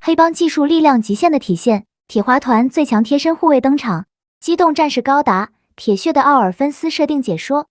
黑帮技术力量极限的体现，铁华团最强贴身护卫登场，机动战士高达，铁血的奥尔芬斯设定解说。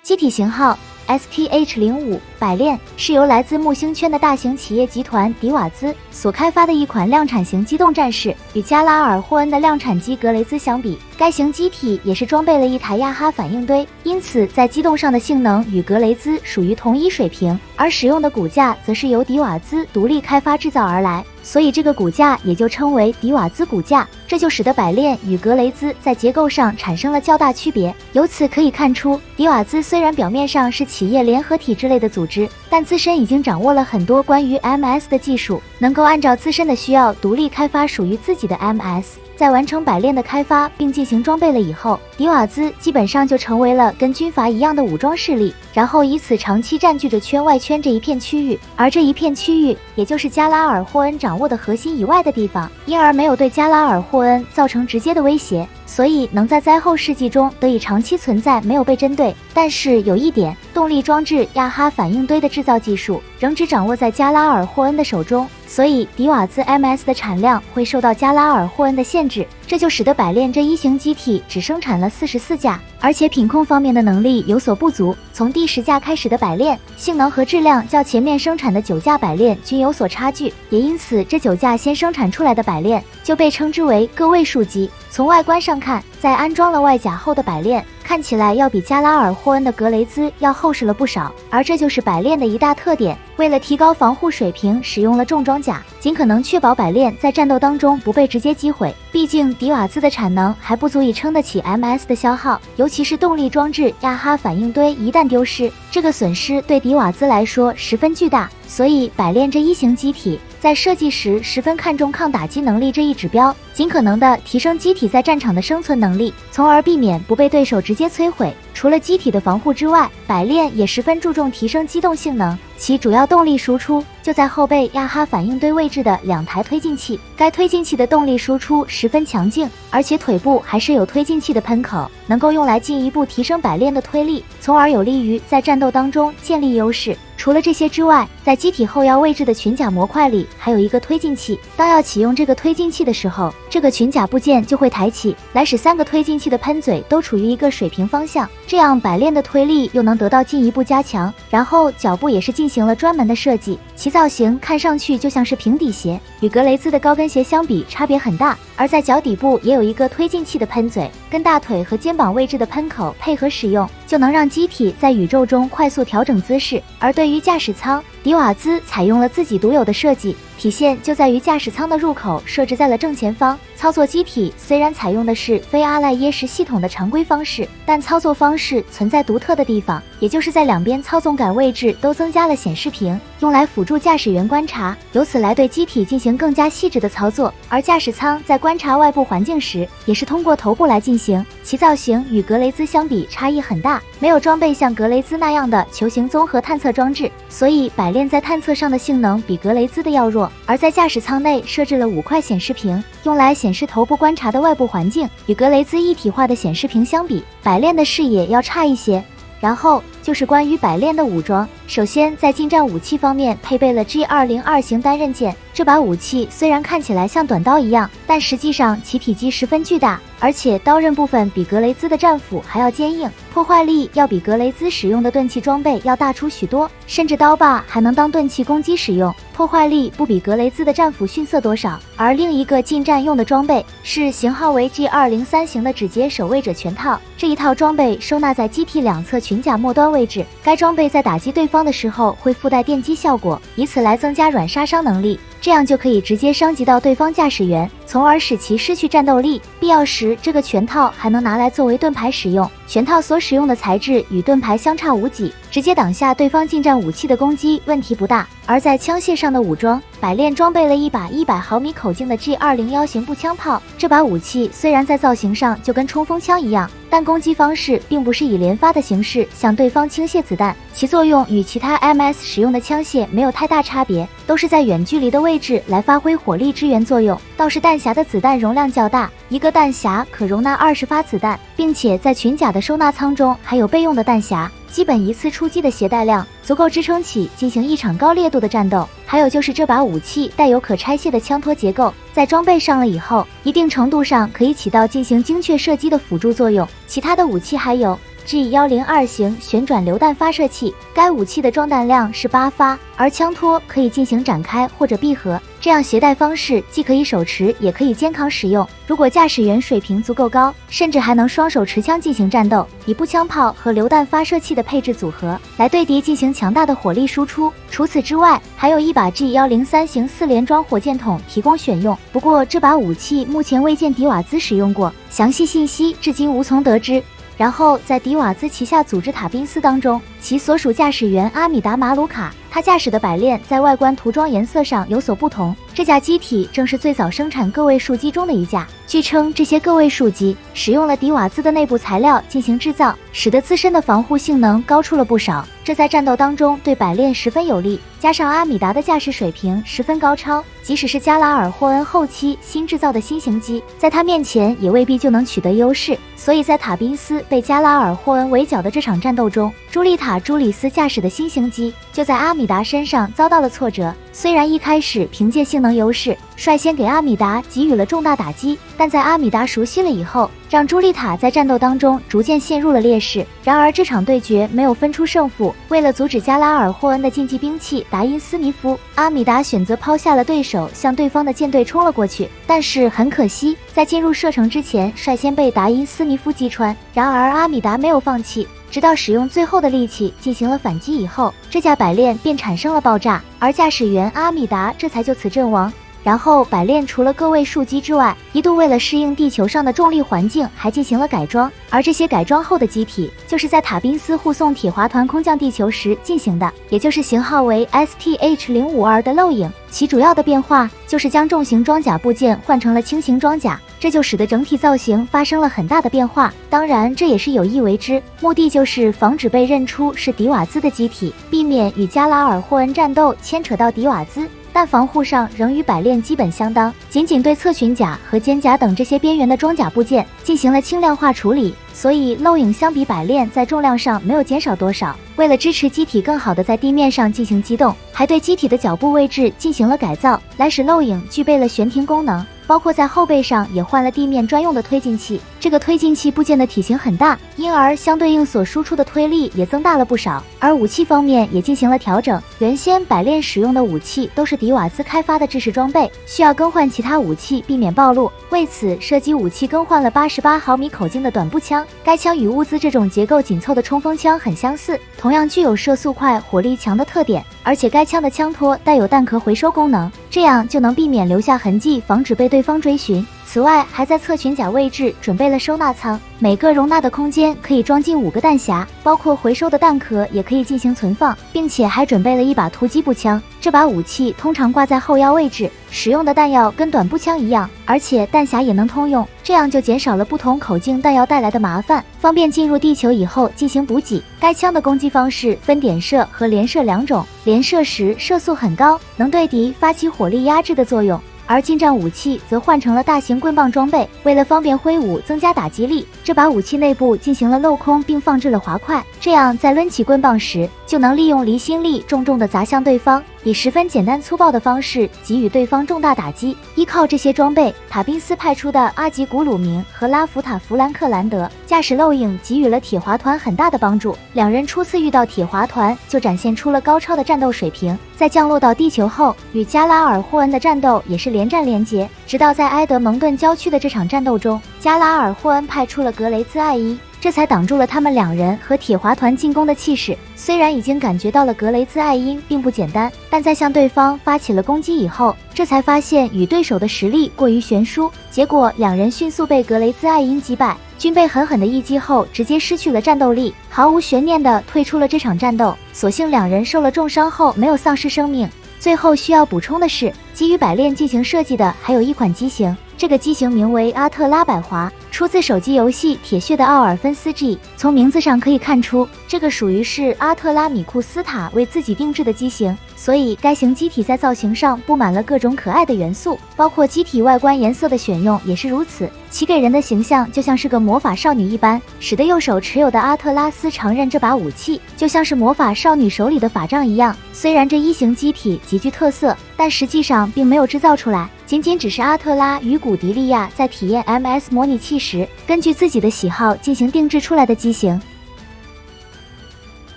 机体型号 STH-05百炼是由来自木星圈的大型企业集团迪瓦兹所开发的一款量产型机动战士。与加拉尔霍恩的量产机格雷兹相比，该型机体也是装备了一台亚哈反应堆，因此在机动上的性能与格雷兹属于同一水平，而使用的骨架则是由迪瓦兹独立开发制造而来，所以这个骨架也就称为迪瓦兹骨架，这就使得百炼与格雷兹在结构上产生了较大区别。由此可以看出，迪瓦兹虽然表面上是企业联合体之类的组织，但自身已经掌握了很多关于 MS 的技术，能够按照自身的需要独立开发属于自己的 MS。在完成百炼的开发并进行装备了以后，迪瓦兹基本上就成为了跟军阀一样的武装势力，然后以此长期占据着圈外圈这一片区域，而这一片区域也就是加拉尔霍恩掌握的核心以外的地方，因而没有对加拉尔霍恩造成直接的威胁，所以能在灾后世纪中得以长期存在，没有被针对。但是有一点，动力装置亚哈反应堆的制造技术仍只掌握在加拉尔霍恩的手中，所以迪瓦兹 MS 的产量会受到加拉尔霍恩的限制，这就使得百炼这一型机体只生产了44架，而且品控方面的能力有所不足。从第10架开始的百炼，性能和质量较前面生产的9架百炼均有所差距，也因此这9架先生产出来的百炼就被称之为个位数机。从外观上看，在安装了外甲后的百炼看起来要比加拉尔霍恩的格雷兹要厚实了不少，而这就是百炼的一大特点。为了提高防护水平，使用了重装甲，尽可能确保百炼在战斗当中不被直接击毁。毕竟迪瓦兹的产能还不足以撑得起 MS 的消耗，尤其是动力装置亚哈反应堆一旦丢失，这个损失对迪瓦兹来说十分巨大。所以百炼这一型机体在设计时十分看重抗打击能力这一指标，尽可能的提升机体在战场的生存能力，从而避免不被对手直接摧毁。除了机体的防护之外，百炼也十分注重提升机动性能，其主要动力输出就在后背亚哈反应堆位置的2台推进器。该推进器的动力输出十分强劲，而且腿部还是有推进器的喷口，能够用来进一步提升百炼的推力，从而有利于在战斗当中建立优势。除了这些之外，在机体后腰位置的群甲模块里还有一个推进器，当要启用这个推进器的时候，这个群甲部件就会抬起来，使3个推进器的喷嘴都处于一个水平方向，这样百炼的推力又能得到进一步加强。然后脚部也是进行了专门的设计，其造型看上去就像是平底鞋，与格雷兹的高跟鞋相比差别很大。而在脚底部也有一个推进器的喷嘴，跟大腿和肩膀位置的喷口配合使用，就能让机体在宇宙中快速调整姿势。而对于驾驶舱，迪瓦兹采用了自己独有的设计，体现就在于驾驶舱的入口设置在了正前方。操作机体虽然采用的是非阿赖耶识系统的常规方式，但操作方式存在独特的地方，也就是在2边操纵杆位置都增加了显示屏，用来辅助驾驶员观察，由此来对机体进行更加细致的操作。而驾驶舱在观察外部环境时，也是通过头部来进行，其造型与格雷兹相比差异很大，没有装备像格雷兹那样的球形综合探测装置，所以百炼在探测上的性能比格雷兹的要弱。而在驾驶舱内设置了5块显示屏，用来显示头部观察的外部环境，与格雷兹一体化的显示屏相比，百炼的视野要差一些。然后就是关于百炼的武装，首先在近战武器方面配备了 G202 型单刃剑，这把武器虽然看起来像短刀一样，但实际上其体积十分巨大，而且刀刃部分比格雷兹的战斧还要坚硬，破坏力要比格雷兹使用的钝器装备要大出许多，甚至刀把还能当钝器攻击使用，破坏力不比格雷兹的战斧逊色多少。而另一个近战用的装备是型号为 G203 型的指节守卫者全套，这一套装备收纳在机体2侧群甲末端位置，该装备在打击对方的时候会附带电击效果，以此来增加软杀伤能力，这样就可以直接伤及到对方驾驶员，从而使其失去战斗力。必要时，这个全套还能拿来作为盾牌使用，全套所使用的材质与盾牌相差无几，直接挡下对方近战武器的攻击问题不大。而在枪械上的武装，百炼装备了一把100毫米口径的 G201 型步枪炮，这把武器虽然在造型上就跟冲锋枪一样，但攻击方式并不是以连发的形式向对方倾泻子弹，其作用与其他 MS 使用的枪械没有太大差别，都是在远距离的位置来发挥火力支援作用。倒是弹匣的子弹容量较大，一个弹匣可容纳20发子弹，并且在群甲的收纳舱中还有备用的弹匣，基本一次出击的携带量足够支撑起进行一场高烈度的战斗。还有就是这把武器带有可拆卸的枪托结构，在装备上了以后，一定程度上可以起到进行精确射击的辅助作用。其他的武器还有G102型旋转榴弹发射器，该武器的装弹量是8发，而枪托可以进行展开或者闭合，这样携带方式既可以手持也可以肩扛使用。如果驾驶员水平足够高，甚至还能双手持枪进行战斗，以步枪炮和榴弹发射器的配置组合来对敌进行强大的火力输出。除此之外，还有一把 G103型4连装火箭筒提供选用，不过这把武器目前未见迪瓦兹使用过，详细信息至今无从得知。然后在迪瓦兹旗下组织塔宾斯当中，其所属驾驶员阿米达马鲁卡，他驾驶的百炼在外观涂装颜色上有所不同。这架机体正是最早生产个位数机中的一架，据称这些个位数机使用了迪瓦兹的内部材料进行制造，使得自身的防护性能高出了不少，这在战斗当中对百炼十分有利。加上阿米达的驾驶水平十分高超，即使是加拉尔霍恩后期新制造的新型机，在他面前也未必就能取得优势。所以在塔宾斯被加拉尔霍恩围剿的这场战斗中，朱里斯驾驶的新型机就在阿米达身上遭到了挫折。虽然一开始凭借性能优势率先给阿米达给予了重大打击，但在阿米达熟悉了以后，让朱莉塔在战斗当中逐渐陷入了劣势。然而这场对决没有分出胜负，为了阻止加拉尔霍恩的禁忌兵器达因斯尼夫，阿米达选择抛下了对手，向对方的舰队冲了过去。但是很可惜，在进入射程之前率先被达因斯尼夫击穿。然而阿米达没有放弃，直到使用最后的力气进行了反击以后，这架百炼便产生了爆炸，而驾驶员阿米达这才就此阵亡。然后百炼除了个位数机之外，一度为了适应地球上的重力环境还进行了改装，而这些改装后的机体就是在塔宾斯护送铁华团空降地球时进行的，也就是型号为 STH-052 的漏影。其主要的变化就是将重型装甲部件换成了轻型装甲，这就使得整体造型发生了很大的变化。当然这也是有意为之，目的就是防止被认出是迪瓦兹的机体，避免与加拉尔霍恩战斗牵扯到迪瓦兹，但防护上仍与百炼基本相当，仅仅对侧裙甲和肩甲等这些边缘的装甲部件进行了轻量化处理，所以漏影相比百炼在重量上没有减少多少。为了支持机体更好的在地面上进行机动，还对机体的脚部位置进行了改造，来使漏影具备了悬停功能，包括在后背上也换了地面专用的推进器。这个推进器部件的体型很大，因而相对应所输出的推力也增大了不少。而武器方面也进行了调整，原先百炼使用的武器都是迪瓦兹开发的制式装备，需要更换其他武器避免暴露，为此射击武器更换了88毫米口径的短步枪。该枪与乌兹这种结构紧凑的冲锋枪很相似，同样具有射速快、火力强的特点，而且该枪的枪托带有弹壳回收功能，这样就能避免留下痕迹，防止被对方追寻。此外，还在侧裙甲位置准备了收纳舱，每个容纳的空间可以装进5个弹匣，包括回收的弹壳也可以进行存放，并且还准备了一把突击步枪。这把武器通常挂在后腰位置，使用的弹药跟短步枪一样，而且弹匣也能通用，这样就减少了不同口径弹药带来的麻烦，方便进入地球以后进行补给。该枪的攻击方式分点射和连射2种，连射时射速很高，能对敌发起火力压制的作用。而近战武器则换成了大型棍棒装备，为了方便挥舞增加打击力，这把武器内部进行了镂空并放置了滑块，这样在抡起棍棒时就能利用离心力重重地砸向对方，以十分简单粗暴的方式给予对方重大打击。依靠这些装备，塔宾斯派出的阿吉古鲁明和拉弗塔弗兰克兰德驾驶漏影给予了铁华团很大的帮助，两人初次遇到铁华团就展现出了高超的战斗水平，在降落到地球后与加拉尔霍恩的战斗也是连战连捷，直到在埃德蒙顿郊区的这场战斗中，加拉尔霍恩派出了格雷兹艾因，这才挡住了他们两人和铁华团进攻的气势。虽然已经感觉到了格雷兹艾因并不简单，但在向对方发起了攻击以后，这才发现与对手的实力过于悬殊，结果两人迅速被格雷兹艾因击败，均被狠狠的一击后直接失去了战斗力，毫无悬念地退出了这场战斗。所幸两人受了重伤后没有丧失生命。最后需要补充的是，基于百炼进行设计的还有一款机型，这个机型名为阿特拉百华，出自手机游戏《铁血的奥尔芬斯 G》。从名字上可以看出，这个属于是阿特拉米库斯塔为自己定制的机型，所以该型机体在造型上布满了各种可爱的元素，包括机体外观颜色的选用也是如此。其给人的形象就像是个魔法少女一般，使得右手持有的阿特拉斯长刃这把武器就像是魔法少女手里的法杖一样。虽然这一型机体极具特色，但实际上并没有制造出来，仅只是阿特拉与古迪利亚在体验 MS 模拟器时，根据自己的喜好进行定制出来的机型。